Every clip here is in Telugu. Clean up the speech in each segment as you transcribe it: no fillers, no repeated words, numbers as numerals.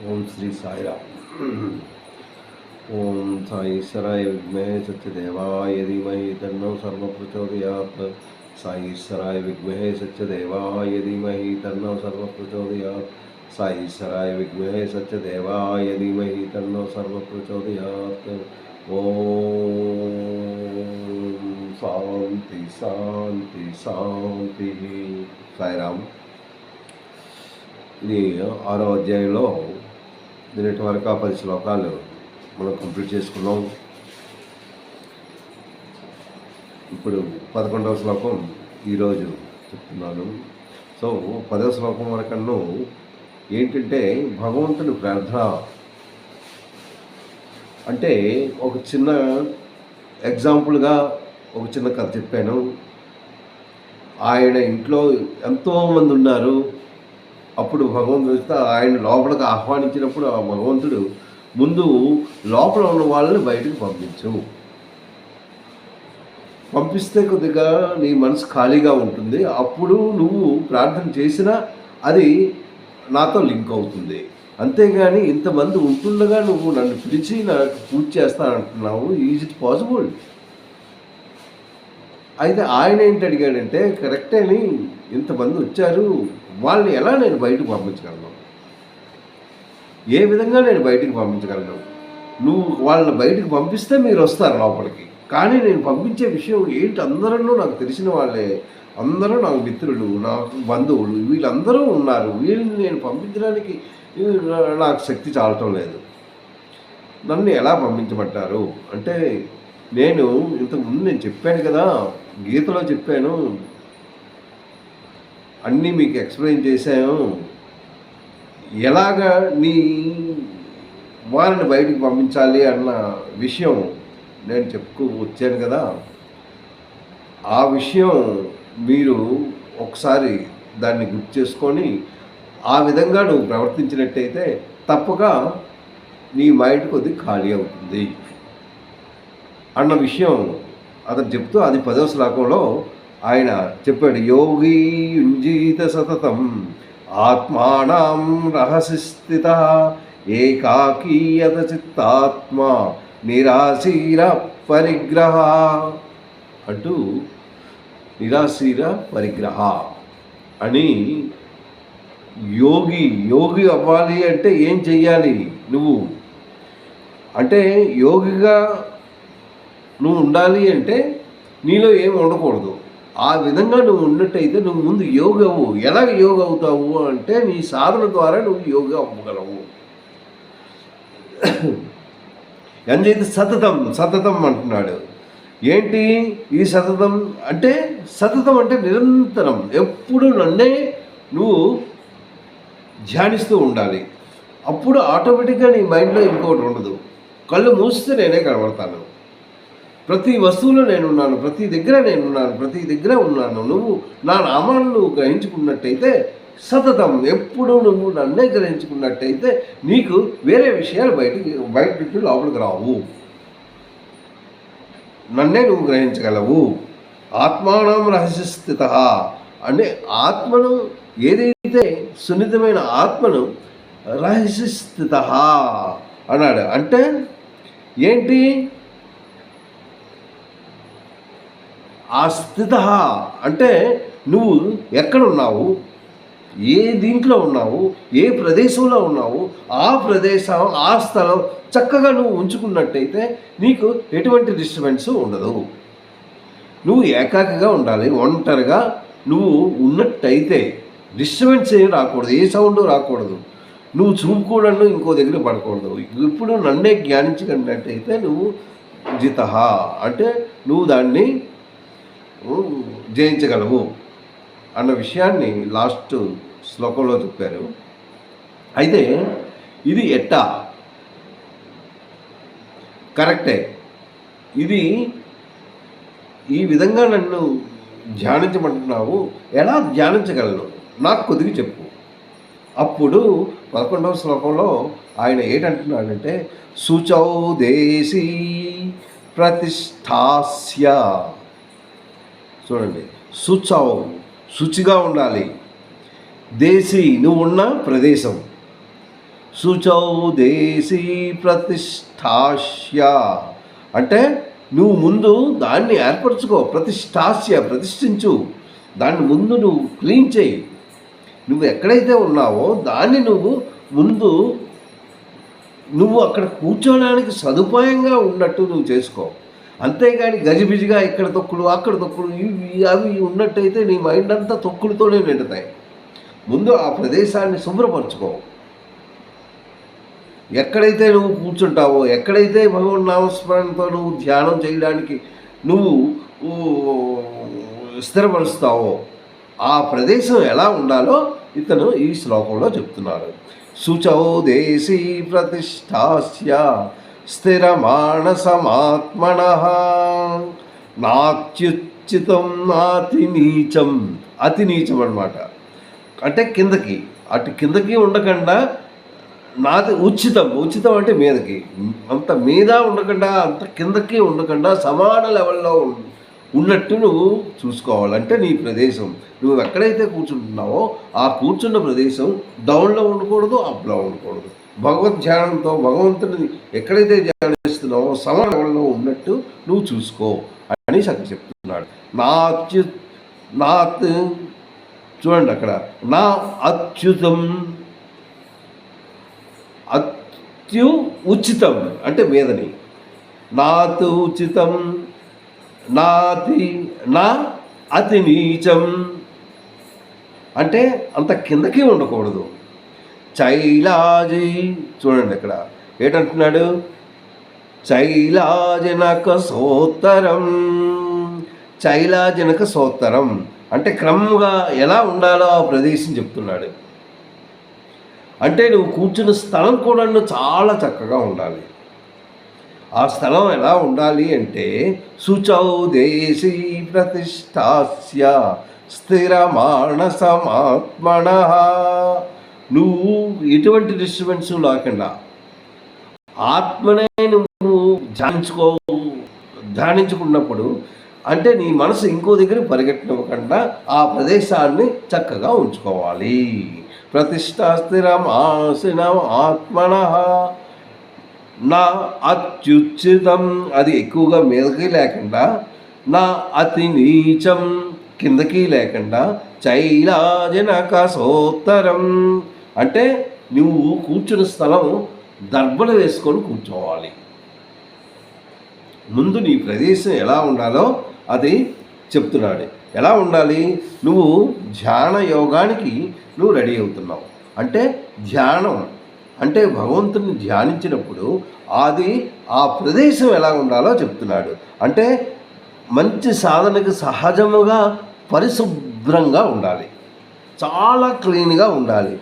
ఓం శ్రీ సాయిరామ్. ఓం సాయిశ్వరాయ విద్మహే సత్యదేవాయ ధీమహి తన్నో సర్వప్రచోదయాత్. సాయిశ్వరాయ విద్మహే సత్యదేవాయ ధీమహి తన్నో సర్వప్రచోదయాత్. సాయిశ్వరాయ విద్మహే సత్యదేవాయ ధీమహి తన్నో సర్వప్రచోదయాత్. ఓం శాంతి శాంతి శాంతి. సాయిరామ్. ఇది 6వ అధ్యాయంలో దీనిటి వరకు 10 శ్లోకాలు మనం కంప్లీట్ చేసుకున్నాం. ఇప్పుడు 11వ శ్లోకం ఈరోజు చెప్తున్నాను. సో 10వ శ్లోకం వరకన్నా ఏంటంటే భగవంతుని ప్రార్థన అంటే ఒక చిన్న ఎగ్జాంపుల్గా ఒక చిన్న కథ చెప్పాను. ఆయన ఇంట్లో ఎంతోమంది ఉన్నారు. అప్పుడు భగవంతుడు ఆయన లోపలికి ఆహ్వానించినప్పుడు ఆ భగవంతుడు ముందు లోపల ఉన్న వాళ్ళని బయటకు పంపిస్తే కొద్దిగా నీ మనసు ఖాళీగా ఉంటుంది. అప్పుడు నువ్వు ప్రార్థన చేసినా అది నాతో లింక్ అవుతుంది. అంతేగాని ఇంతమంది ఉంటుండగా నువ్వు నన్ను పిలిచి నాకు పూజ చేస్తానంటున్నావు. Is it possible? అయితే ఆయన ఏంటి అడిగాడంటే, కరెక్టే అని ఇంతమంది వచ్చారు, వాళ్ళని ఎలా నేను బయటకు పంపించగలను? ఏ విధంగా నేను బయటకు పంపించగలను? నువ్వు వాళ్ళని బయటకు పంపిస్తే మీరు వస్తారు లోపలికి. కానీ నేను పంపించే విషయం ఏంటి? అందరూ నాకు తెలిసిన వాళ్ళే, అందరూ నాకు మిత్రులు, నాకు బంధువులు, వీళ్ళందరూ ఉన్నారు. వీళ్ళని నేను పంపించడానికి నాకు శక్తి చాలటం లేదు. నన్ను ఎలా పంపించమంటారు అంటే, ఇంతకుముందు నేను చెప్పాను కదా, గీతలో చెప్పాను, అన్నీ మీకు ఎక్స్ప్లెయిన్ చేశాను. ఎలాగా వారిని బయటికి పంపించాలి అన్న విషయం నేను వచ్చాను కదా. ఆ విషయం మీరు ఒకసారి దాన్ని గుర్తు చేసుకొని ఆ విధంగా నువ్వు ప్రవర్తించినట్టయితే తప్పక నీ మైండ్ కొద్దిగా ఖాళీ అవుతుంది అన్న విషయం అతను చెప్తూ, అది 10వ శ్లోకంలో ఆయన చెప్పాడు. యోగి యుంజీత సతతం ఆత్మానం రహసి స్థిత ఏకాకీయత చిత్తాత్మ నిరాశీర పరిగ్రహ అంటూ, నిరాశీర పరిగ్రహ అని, యోగి అవ్వాలి అంటే ఏం చెయ్యాలి నువ్వు అంటే, యోగిగా నువ్వు ఉండాలి అంటే నీలో ఏం ఉండకూడదు. ఆ విధంగా నువ్వు ఉన్నట్టయితే నువ్వు ముందు యోగి అవ్వు. ఎలాగ యోగి అవుతావు అంటే, నీ సాధన ద్వారా నువ్వు యోగి అవ్వగలవు. ఎంజైతే సతతం అంటున్నాడు. ఏంటి ఈ సతతం అంటే? సతతం అంటే నిరంతరం, ఎప్పుడు నన్నే నువ్వు ధ్యానిస్తూ ఉండాలి. అప్పుడు ఆటోమేటిక్గా నీ మైండ్లో ఇంకోటి ఉండదు. కళ్ళు మూస్తే నేనే కనబడతాను. ప్రతి వస్తువులో నేనున్నాను, ప్రతి దగ్గర నేనున్నాను, ప్రతి దగ్గర ఉన్నాను. నువ్వు నా నామాలను నువ్వు గ్రహించుకున్నట్టయితే, సతతం ఎప్పుడు నువ్వు నన్నే గ్రహించుకున్నట్టయితే నీకు వేరే విషయాలు బయట లోపలికి రావు. నన్నే నువ్వు గ్రహించగలవు. ఆత్మానం రహస్యస్థిత అంటే ఆత్మను, ఏదైతే సున్నితమైన ఆత్మను రహస్యస్థిత అన్నాడు. అంటే ఏంటి? ఆ స్థిత అంటే నువ్వు ఎక్కడున్నావు, ఏ దీంట్లో ఉన్నావు, ఏ ప్రదేశంలో ఉన్నావు, ఆ ప్రదేశం, ఆ స్థలం చక్కగా నువ్వు ఉంచుకున్నట్టయితే నీకు ఎటువంటి డిస్టర్బెన్స్ ఉండదు. నువ్వు ఏకాకిగా ఉండాలి. ఒంటరిగా నువ్వు ఉన్నట్టయితే డిస్టర్బెన్స్ ఏం రాకూడదు, ఏ సౌండ్ రాకూడదు. నువ్వు చూపు కూడా ఇంకో దగ్గర పడకూడదు. ఇప్పుడు నన్నే జ్ఞానించుకున్నట్టయితే నువ్వు జిత అంటే నువ్వు దాన్ని జయించగలవు అన్న విషయాన్ని లాస్ట్ శ్లోకంలో చెప్పారు. అయితే ఇది ఎట్టా? కరెక్టే. ఇది ఈ విధంగా నన్ను ధ్యానించమంటున్నావు, ఎలా ధ్యానించగలను నాకు కొద్దిగా చెప్పు. అప్పుడు 11వ శ్లోకంలో ఆయన ఏంటంటున్నాడంటే, శుచౌ దేశీ ప్రతిష్టాస్య. చూడండి, శుచిగా ఉండాలి. దేశీ నువ్వు ఉన్న ప్రదేశం, శుచౌ దేశీ ప్రతిష్టాస్య అంటే నువ్వు ముందు దాన్ని ఏర్పరచుకో, ప్రతిష్ఠించు, దాన్ని ముందు నువ్వు క్లీన్ చేయి. నువ్వు ఎక్కడైతే ఉన్నావో దాన్ని ముందు నువ్వు అక్కడ కూర్చోడానికి సదుపాయంగా ఉన్నట్టు నువ్వు చేసుకో. అంతేగాని గజిబిజిగా ఇక్కడ తొక్కుడు అక్కడ తొక్కుడు ఇవి అవి ఉన్నట్టయితే నీ మైండ్ అంతా తొక్కుడుతోనే నిండుతాయి. ముందు ఆ ప్రదేశాన్ని శుభ్రపరచుకో. ఎక్కడైతే నువ్వు కూర్చుంటావో, ఎక్కడైతే భగవన్ నామస్మరణతో నువ్వు ధ్యానం చేయడానికి నువ్వు స్థిరపరుస్తావో ఆ ప్రదేశం ఎలా ఉండాలో ఇతను ఈ శ్లోకంలో చెప్తున్నారు. శుచౌ దేశీ ప్రతిష్టాస్య స్థిరమానసమాత్మనః నాత్యుచితం నాతి నీచం. అతి నీచం అన్నమాట. అంటే కిందకి, అటు కిందకి ఉండకుండా, నాది ఉచితం అంటే మీదకి, అంత మీద ఉండకుండా అంత కిందకి ఉండకుండా సమాన లెవెల్లో ఉన్నట్టు నువ్వు చూసుకోవాలంటే నీ ప్రదేశం నువ్వు ఎక్కడైతే కూర్చుంటున్నావో ఆ కూర్చున్న ప్రదేశం డౌన్లో ఉండకూడదు, అప్లో ఉండకూడదు. భగవద్ ధ్యానంతో భగవంతుని ఎక్కడైతే ధ్యానిస్తున్నావో సమాన లెవెల్లో ఉన్నట్టు నువ్వు చూసుకో అని చక్కగా చెప్తున్నాడు. నాత్ చూడండి అక్కడ, నా అచ్యుతం, ఉచితం అంటే మీదని, నాతు ఉచితం నాతి నా అతి నీచం అంటే అంత కిందకి ఉండకూడదు. చైలాజి చూడండి ఇక్కడ ఏంటంటున్నాడు, చైలాజనక సోత్తరం. చైలాజనక సోత్తరం అంటే క్రమంగా ఎలా ఉండాలో ఆ ప్రదేశం చెప్తున్నాడు. అంటే నువ్వు కూర్చున్న స్థలం కూడా చాలా చక్కగా ఉండాలి. ఆ స్థలం ఎలా ఉండాలి అంటే శుచౌ దేశీ ప్రతిష్టాస్య స్థిరమానసమాత్మనః. నువ్వు ఎటువంటి డిస్టర్బెన్స్ లేకుండా ఆత్మనే నువ్వు ధ్యానించుకున్నప్పుడు అంటే నీ మనసు ఇంకో దగ్గర పరిగెట్టనివ్వకుండా ఆ ప్రదేశాన్ని చక్కగా ఉంచుకోవాలి. ప్రతిష్టా స్థిరమాసిన ఆత్మనః నా అత్యుచితం అది ఎక్కువగా మీదకి లేకుండా, నా అతి నీచం కిందకి లేకుండా, చైలాజనక సోత్తరం అంటే నువ్వు కూర్చున్న స్థలం దర్బలు వేసుకొని కూర్చోవాలి. ముందు నీ ప్రదేశం ఎలా ఉండాలో అది చెప్తున్నాడు. ఎలా ఉండాలి, నువ్వు ధ్యాన యోగానికి నువ్వు రెడీ అవుతున్నావు అంటే ధ్యానం అంటే భగవంతుని ధ్యానించినప్పుడు అది ఆ ప్రదేశం ఎలా ఉండాలో చెప్తున్నాడు. అంటే మంచి సాధనకు సహజముగా పరిశుభ్రంగా ఉండాలి, చాలా క్లీన్గా ఉండాలి.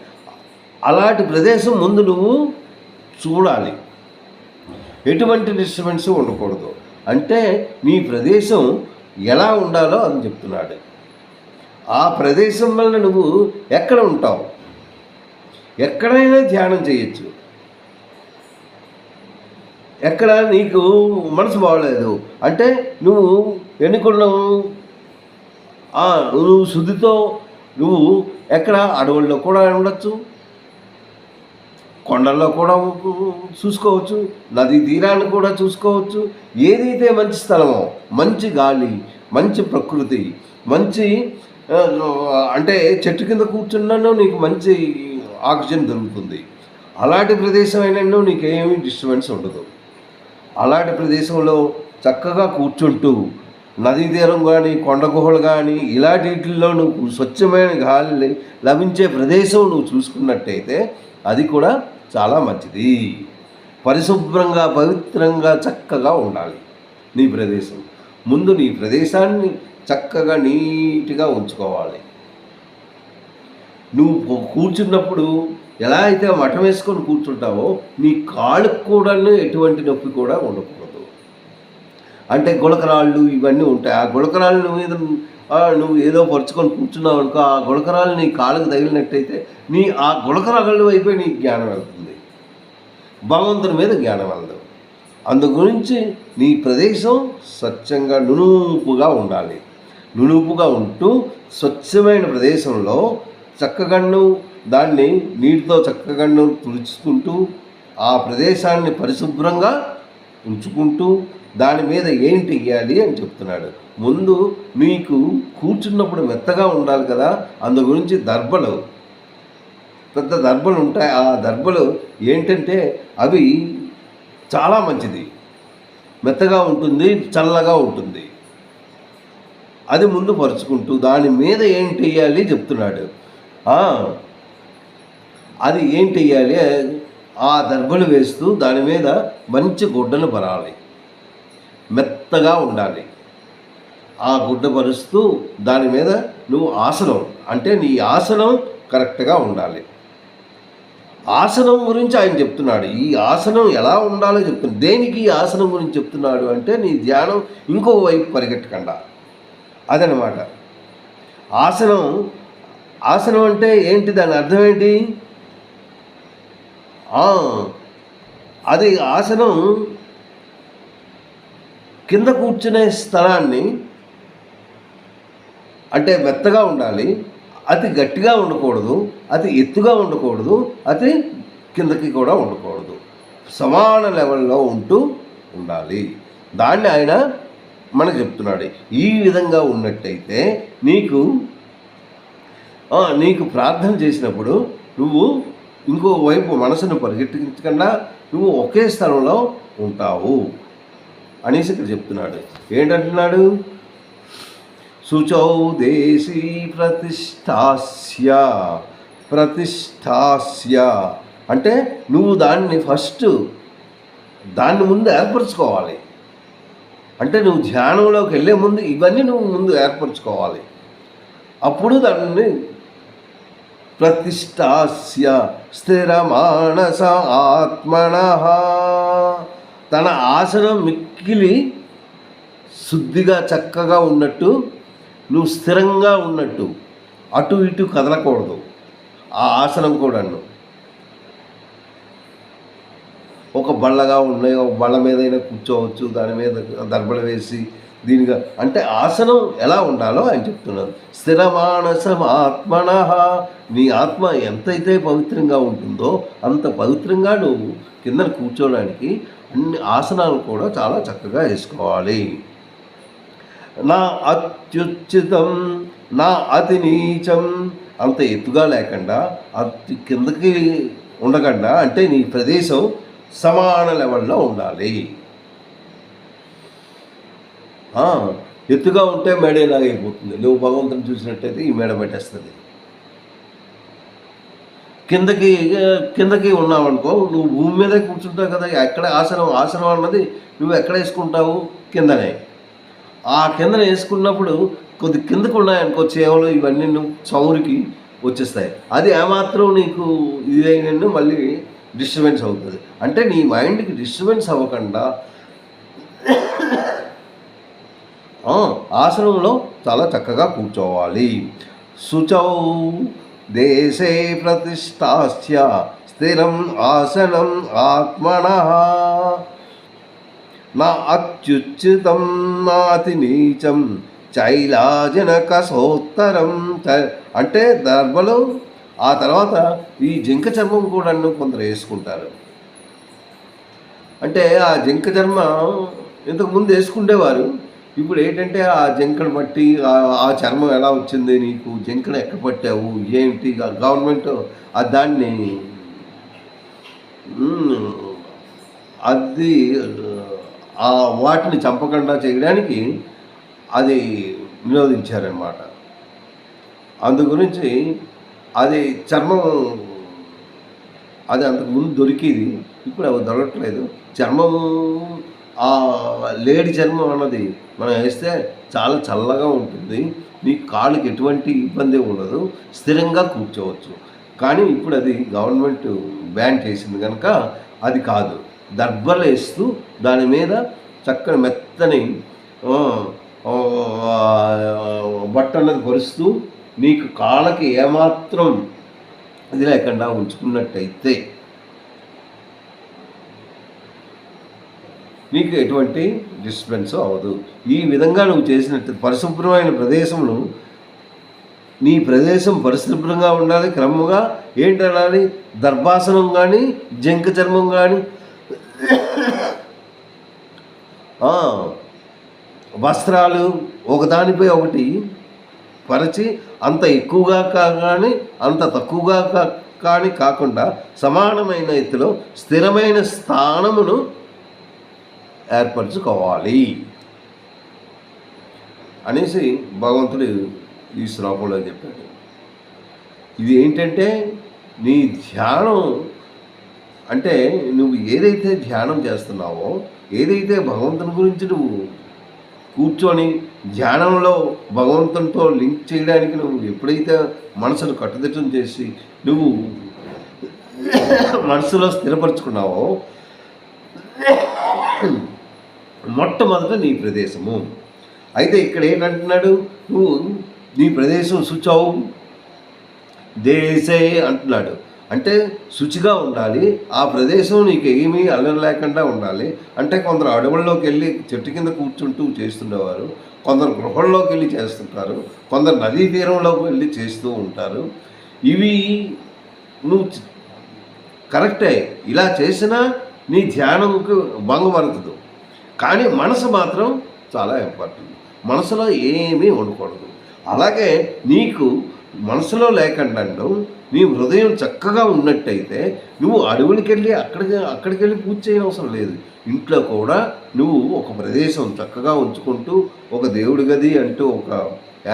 అలాంటి ప్రదేశం ముందు నువ్వు చూడాలి. ఎటువంటి డిస్టర్బెన్స్ ఉండకూడదు. అంటే నీ ప్రదేశం ఎలా ఉండాలో అని చెప్తున్నాడు. ఆ ప్రదేశం వల్ల నువ్వు ఎక్కడ ఉంటావు, ఎక్కడైనా ధ్యానం చేయొచ్చు. ఎక్కడ నీకు మనసు బాగలేదు అంటే నువ్వు ఎన్నుకున్నావు, నువ్వు శుద్ధితో నువ్వు ఎక్కడ అడవుల్లో కూడా ఉండొచ్చు, కొండల్లో కూడా చూసుకోవచ్చు, నదీ తీరాన్ని కూడా చూసుకోవచ్చు. ఏదైతే మంచి స్థలమో, మంచి గాలి, మంచి ప్రకృతి, మంచి అంటే చెట్టు కింద కూర్చున్నాను నీకు మంచి ఆక్సిజన్ దొరుకుతుంది. అలాంటి ప్రదేశం అయినా నీకేమీ డిస్టర్బెన్స్ ఉండదు. అలాంటి ప్రదేశంలో చక్కగా కూర్చుంటూ నదీ తీరం కానీ కొండ గుహలు కానీ ఇలాంటి వీటిల్లో నువ్వు స్వచ్ఛమైన గాలి లభించే ప్రదేశం నువ్వు చూసుకున్నట్టయితే అది కూడా చాలా మంచిది. పరిశుభ్రంగా పవిత్రంగా చక్కగా ఉండాలి నీ ప్రదేశం. ముందు నీ ప్రదేశాన్ని చక్కగా నీట్గా ఉంచుకోవాలి. నువ్వు కూర్చున్నప్పుడు ఎలా అయితే మఠం వేసుకొని కూర్చుంటావో నీ కాళ్ళకు కూడా ఎటువంటి నొప్పి కూడా ఉండకూడదు. అంటే గుళకరాళ్ళు ఇవన్నీ ఉంటాయి. ఆ గుళకరాళ్ళు మీద నువ్వు ఏదో పరుచుకొని కూర్చున్నావు అనుకో, ఆ గుళకరాలు నీ కాళ్ళకు తగిలినట్టయితే ఆ గుళకరాళ్ళు అయిపోయి నీకు జ్ఞానం వెళ్తుంది, భగవంతుని మీద జ్ఞానం వెళ్దు. అందు గురించి నీ ప్రదేశం స్వచ్ఛంగా నునుపుగా ఉండాలి. నునుపుగా ఉంటూ స్వచ్ఛమైన ప్రదేశంలో చక్కగా దాన్ని నీటితో చక్కగా తుడుచుకుంటూ ఆ ప్రదేశాన్ని పరిశుభ్రంగా ఉంచుకుంటూ దాని మీద ఏంటి వేయాలి అని చెప్తున్నాడు. ముందు నీకు కూర్చున్నప్పుడు మెత్తగా ఉండాలి కదా, అందు గురించి దర్బలు, పెద్ద దర్బలు ఉంటాయి. ఆ దర్బలు ఏంటంటే అవి చాలా మంచిది, మెత్తగా ఉంటుంది, చల్లగా ఉంటుంది. అది ముందు పరుచుకుంటూ దాని మీద ఏంటి వేయాలి చెప్తున్నాడు. అది ఏంటి వేయాలి, ఆ దర్బలు వేస్తూ దాని మీద మంచి గుడ్డను పరాలి, మెత్తగా ఉండాలి. ఆ గుడ్డ పరుస్తూ దాని మీద నువ్వు ఆసనం, అంటే నీ ఆసనం కరెక్ట్గా ఉండాలి. ఆసనం గురించి ఆయన చెప్తున్నాడు. ఈ ఆసనం ఎలా ఉండాలో చెప్తున్నాడు. దేనికి ఈ ఆసనం గురించి చెప్తున్నాడు అంటే నీ ధ్యానం ఇంకో వైపు పరిగెట్టకుండా, అదనమాట. ఆసనం అంటే ఏంటి, దాని అర్థం ఏంటి? అది ఆసనం కింద కూర్చునే స్థలాన్ని, అంటే మెత్తగా ఉండాలి, అతి గట్టిగా ఉండకూడదు, అతి ఎత్తుగా ఉండకూడదు, అతి కిందకి కూడా ఉండకూడదు, సమాన లెవెల్లో ఉండాలి. దాన్ని ఆయన మనకు చెప్తున్నాడు. ఈ విధంగా ఉన్నట్టయితే నీకు ప్రార్థన చేసినప్పుడు నువ్వు ఇంకో వైపు మనసును పరిగెట్టించకుండా నువ్వు ఒకే స్థలంలో ఉంటావు అనేసి ఇక్కడ చెప్తున్నాడు. ఏంటంటున్నాడు? శుచౌ దేశీ ప్రతిష్టాస్య అంటే నువ్వు దాన్ని ముందు ఏర్పరచుకోవాలి. అంటే నువ్వు ధ్యానంలోకి వెళ్ళే ముందు ఇవన్నీ నువ్వు ముందు ఏర్పరచుకోవాలి. అప్పుడు దాన్ని ప్రతిష్టాస్య స్థిరమానస ఆత్మనః, తన ఆసనం మిక్కిలి శుద్ధిగా చక్కగా ఉన్నట్టు, నువ్వు స్థిరంగా ఉన్నట్టు, అటు ఇటు కదలకూడదు. ఆ ఆసనం కూడాను ఒక బళ్ళగా ఉన్నాయి, ఒక బళ్ళ మీదైనా కూర్చోవచ్చు, దాని మీద దర్బలు వేసి దీనిగా, అంటే ఆసనం ఎలా ఉండాలో ఆయన చెప్తున్నారు. స్థిరమానసం ఆత్మనః, నీ ఆత్మ ఎంతైతే పవిత్రంగా ఉంటుందో అంత పవిత్రంగా నువ్వు కింద కూర్చోడానికి అన్ని ఆసనాలు కూడా చాలా చక్కగా వేసుకోవాలి. నా అత్యుచితం నా అతి నీచం, అంత ఎత్తుగా లేకుండా అతి కిందకి ఉండకుండా, అంటే నీ ప్రదేశం సమాన లెవెల్లో ఉండాలి. ఎత్తుగా ఉంటే మేడేలాగైపోతుంది. నువ్వు భగవంతుని చూసినట్టయితే ఈ మేడ పెట్టేస్తుంది. కిందకి ఉన్నావనుకో, నువ్వు భూమి మీదే కూర్చుంటావు కదా. ఎక్కడ ఆసనం అన్నది నువ్వు ఎక్కడ వేసుకుంటావు? కిందనే. ఆ కిందన వేసుకున్నప్పుడు కొద్ది కిందకు ఉన్నాయనుకో చేవలు, ఇవన్నీ నువ్వు చౌరికి వచ్చేస్తాయి. అది ఏమాత్రం నీకు ఇదైనా మళ్ళీ డిస్టర్బెన్స్ అవుతుంది. అంటే నీ మైండ్కి డిస్టర్బెన్స్ అవ్వకుండా ఆసనంలో చాలా చక్కగా కూర్చోవాలి. శుచౌ దేశే ప్రతిష్టాస్య స్థిరం ఆసనం ఆత్మనః, నా అత్యుచితం నాతి నీచం చైలాజనకసోత్తరం, అంటే దర్బలు. ఆ తర్వాత ఈ జింక చర్మం కూడా కొందరు వేసుకుంటారు. అంటే ఆ జింక చర్మం ఇంతకుముందు వేసుకుండేవారు. ఇప్పుడు ఏంటంటే ఆ జింకను బట్టి ఆ చర్మం ఎలా వచ్చింది, నీకు జింకను ఎక్కడ పట్టావు, ఏంటి, గవర్నమెంట్ దాన్ని వాటిని చంపకుండా చేయడానికి అది వినోదించారనమాట. అందు గురించి అది చర్మం అది అంతకుముందు దొరికేది, ఇప్పుడు అవి దొరకట్లేదు. చర్మము ఆ లేడి చర్మం అన్నది మనం వేస్తే చాలా చల్లగా ఉంటుంది, నీ కాళ్ళకి ఎటువంటి ఇబ్బంది ఉండదు, స్థిరంగా కూర్చోవచ్చు. కానీ ఇప్పుడు అది గవర్నమెంట్ బ్యాన్ చేసింది కనుక అది కాదు. దర్బలు వేస్తూ దాని మీద చక్కని మెత్తని బట్ట అన్నది పరుస్తూ నీకు కాళ్ళకి ఏమాత్రం ఇది లేకుండా ఉంచుకున్నట్టయితే నీకు ఎటువంటి డిస్టర్బెన్స్ అవ్వదు. ఈ విధంగా నువ్వు చేసినట్టు పరిశుభ్రమైన ప్రదేశంలో నీ ప్రదేశం పరిశుభ్రంగా ఉండాలి. క్రమంగా ఏంటనాలి, దర్భాసనం కానీ జంక చర్మం కానీ వస్త్రాలు ఒకదానిపై ఒకటి పరిచి అంత ఎక్కువగా కానీ అంత తక్కువగా కానీ కాకుండా సమానమైన ఎత్తులో స్థిరమైన స్థానమును ఏర్పరచుకోవాలి అనేసి భగవంతుడు ఈ శ్లోకంలో చెప్పాడు. ఇది ఏంటంటే నీ ధ్యానం అంటే నువ్వు ఏదైతే ధ్యానం చేస్తున్నావో, ఏదైతే భగవంతుని గురించి నువ్వు కూర్చొని ధ్యానంలో భగవంతునితో లింక్ చేయడానికి నువ్వు ఎప్పుడైతే మనసును కట్టుదిట్టం చేసి నువ్వు మనసులో స్థిరపరచుకున్నావో మొట్టమొదట నీ ప్రదేశము. అయితే ఇక్కడ ఏంటంటున్నాడు, నువ్వు నీ ప్రదేశం శుచౌ దేశే అంటున్నాడు. అంటే శుచిగా ఉండాలి, ఆ ప్రదేశం నీకు ఏమీ అల్లరి లేకుండా ఉండాలి. అంటే కొందరు అడవుల్లోకి వెళ్ళి చెట్టు కింద కూర్చుంటూ చేస్తుండేవారు, కొందరు గృహంలోకి వెళ్ళి చేస్తుంటారు, కొందరు నదీ తీరంలోకి వెళ్ళి చేస్తూ ఉంటారు. ఇవి నువ్వు కరెక్టే, ఇలా చేసినా నీ ధ్యానంకు భంగపడుతుంది. కానీ మనసు మాత్రం చాలా ఇంపార్టెంట్. మనసులో ఏమీ ఉండకూడదు. అలాగే నీకు మనసులో లేకుండా నీ హృదయం చక్కగా ఉన్నట్టయితే నువ్వు అడవులకి వెళ్ళి అక్కడికి వెళ్ళి పూజ చేయనవసరం లేదు. ఇంట్లో కూడా నువ్వు ఒక ప్రదేశం చక్కగా ఉంచుకుంటూ ఒక దేవుడి గది అంటూ ఒక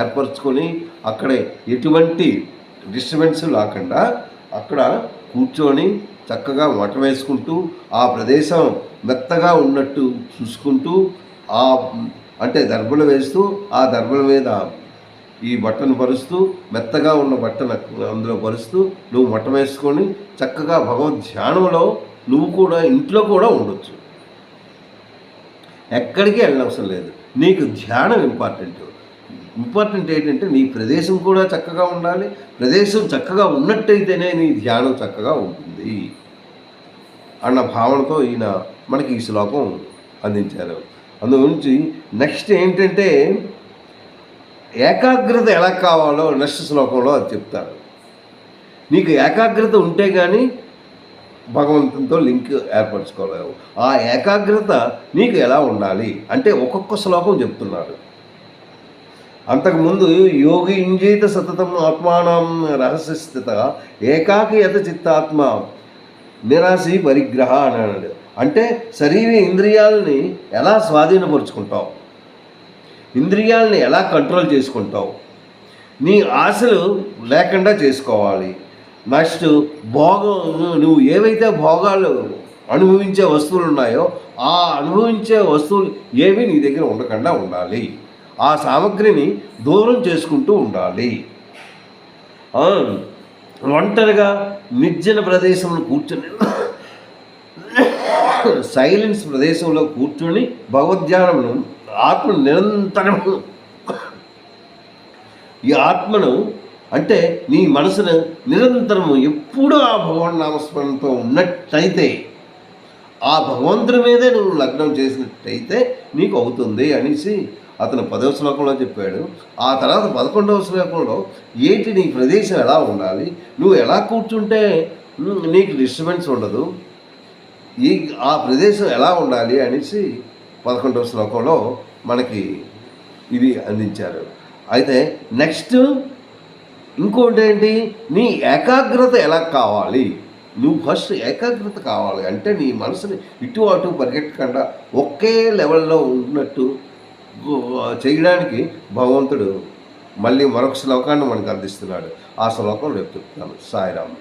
ఏర్పరచుకొని అక్కడే ఎటువంటి డిస్టర్బెన్స్ లేకుండా అక్కడ కూర్చొని చక్కగా మఠ వేసుకుంటూ ఆ ప్రదేశం మెత్తగా ఉన్నట్టు చూసుకుంటూ అంటే దర్భలు వేస్తూ ఆ దర్భల మీద ఈ బట్టను పరుస్తూ మెత్తగా ఉన్న బట్టను అందులో పరుస్తూ నువ్వు మఠ వేసుకొని చక్కగా భగవద్ ధ్యానంలో నువ్వు కూడా ఇంట్లో కూడా ఉండొచ్చు. ఎక్కడికి వెళ్ళనవసరం లేదు. నీకు ధ్యానం ఇంపార్టెంట్ ఏంటంటే నీ ప్రదేశం కూడా చక్కగా ఉండాలి. ప్రదేశం చక్కగా ఉన్నట్టయితేనే నీ ధ్యానం చక్కగా ఉంటుంది అన్న భావనతో ఈయన మనకి ఈ శ్లోకం అందించారు. అందుగురించి నెక్స్ట్ ఏంటంటే ఏకాగ్రత ఎలా కావాలో నెక్స్ట్ శ్లోకంలో అది చెప్తారు. నీకు ఏకాగ్రత ఉంటే కానీ భగవంతునితో లింక్ ఏర్పరచుకోలేవు. ఆ ఏకాగ్రత నీకు ఎలా ఉండాలి అంటే ఒక్కొక్క శ్లోకం చెప్తున్నాడు. అంతకుముందు యోగి ఇంజేత సతతం ఆత్మానం రహస్యస్థిత ఏకాకి యత చిత్తాత్మ నిరాశి పరిగ్రహ అన్నాడు. అంటే శరీర ఇంద్రియాలని ఎలా స్వాధీనపరుచుకుంటావు, ఇంద్రియాలని ఎలా కంట్రోల్ చేసుకుంటావు, నీ ఆశలు లేకుండా చేసుకోవాలి. నెక్స్ట్ నువ్వు ఏవైతే భోగాలు అనుభవించే వస్తువులు ఉన్నాయో ఆ అనుభవించే వస్తువులు ఏవి నీ దగ్గర ఉండకుండా ఉండాలి. ఆ సామగ్రిని దూరం చేసుకుంటూ ఉండాలి. ఒంటరిగా నిర్జన ప్రదేశంలో కూర్చొని సైలెన్స్ ప్రదేశంలో కూర్చొని భగవద్ధ్యానమును ఆత్మ నిరంతరము ఈ ఆత్మను అంటే నీ మనసును నిరంతరము ఎప్పుడూ ఆ భగవాన్ నామస్మరణతో ఉన్నట్టయితే ఆ భగవంతుని మీదే నువ్వు లగ్నం చేసినట్టయితే నీకు అవుతుంది అనేసి అతను 10వ శ్లోకంలో చెప్పాడు. ఆ తర్వాత 11వ శ్లోకంలో ఏంటి నీ ప్రదేశం ఎలా ఉండాలి, నువ్వు ఎలా కూర్చుంటే నీకు డిస్టర్బెన్స్ ఉండదు, ఆ ప్రదేశం ఎలా ఉండాలి అనేసి 11వ శ్లోకంలో మనకి ఇది అందించారు. అయితే నెక్స్ట్ ఇంకోటి ఏంటి, నీ ఏకాగ్రత ఎలా కావాలి, నువ్వు ఫస్ట్ ఏకాగ్రత కావాలి. అంటే నీ మనసుని ఇటు అటు పరిగెట్టకుండా ఒకే లెవెల్లో ఉన్నట్టు చేయడానికి భగవంతుడు మళ్ళీ మరొక శ్లోకాన్ని మనకు అందిస్తున్నాడు. ఆ శ్లోకం రేపు చెప్తాను. సాయిరామ్.